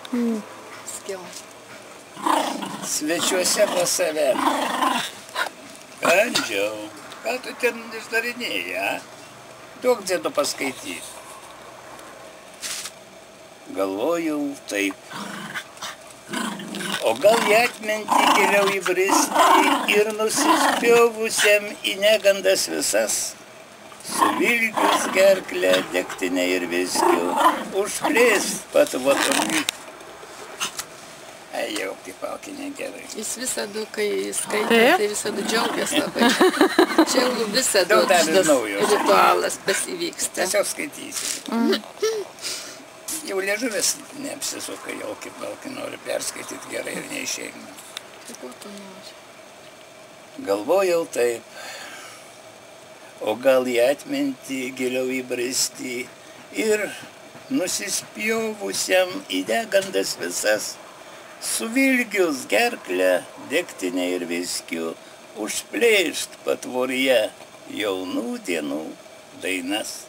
Skiau. Svečiuose pas save. Andžiau, ką tu ten išdarinėjai, a? Duok dzėdu paskaityti. Galvojau taip. O gal į atmintį giliau įbristi ir nusispjovusiam į negandas visas, suvilgius gerklę degtinę ir viskiu, užplėst patvotumį. Ai, jau pipaukinė gerai. Jis visada, kai skaitė, tai visada džiaugias labai. Čia jau visada šitas ritualas pasivyksta. Tiesiog skaitysi. Jau liežuvis neapsisuka, jau kaip nori perskaityti gerai ir neišeina. Tai ko tu nori? Galvojau taip. O gal į atmintį giliau įbristi ir nusispjovusiam į negandas visas, suvilgius gerklę degtinę ir viskiu, užplėšt patvoryje jaunų dienų dainas.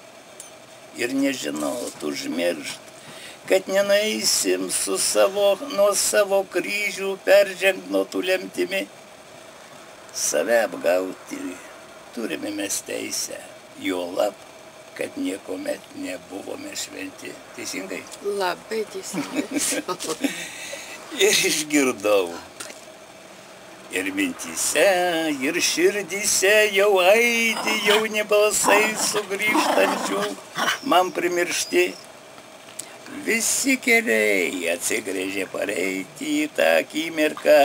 Ir nežinot, užmiršt, kad nenueisim nuo savo kryžių peržengnotų lemtimi. Save apgauti turime mes teisę, juolab, kad niekuomet nebuvome šventi. Teisingai? Labai teisingai. Ir išgirdau. Ir mintyse, ir širdyse jau aidi jauni balsai sugrįžtančių, man primiršti. Visi keliai atsigrėžė pareiti į tą akimirką,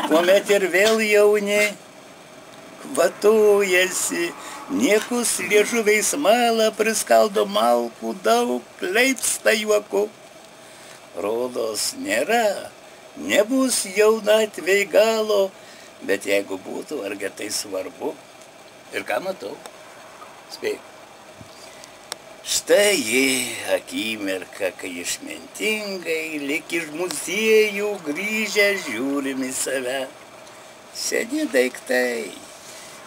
kuomet ir vėl jauni kvatojasi, niekus liežuviais malą priskaldo malkų daug, kleipsta juoku. Rodos nėra, nebus jaunatvei galo, bet jeigu būtų, argi tai svarbu? Ir ką matau? Spėk. Štai ji akimirka, kai išmintingai, lyg iš muziejų grįžę žiūrim į save. Seni daiktai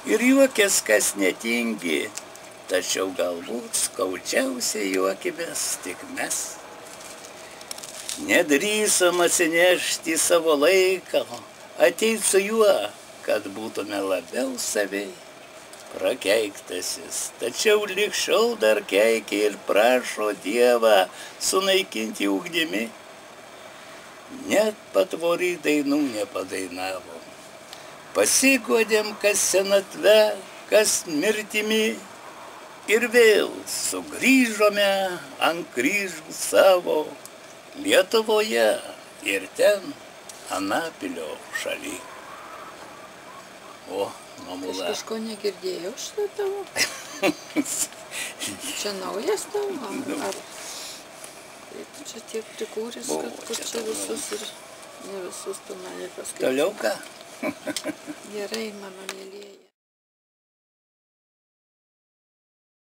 ir juokės, kas netingi, tačiau galbūt skaudžiausiai juokimės tik mes. Nedrįsom atsinešti savo laiką, ateit su juo, kad būtume labiau savi. Prakeiktasis, tačiau lig šiol dar keikia ir prašo Dievą sunaikinti ugnimi. Net patvory dainų nepadainavom. Pasiguodėm, kas senatve, kas mirtimi. Ir vėl sugrįžome ant kryžių savo Lietuvoje ir ten Anapilio šaly. O, mamula. Aš kažko negirdėjau šitą tavo. Čia naujas tavo? Ar tu čia tiek prikūręs, kad čia visus ir ne visus tu man ir paskaitai. Toliau ką? Gerai, mano mėlieji.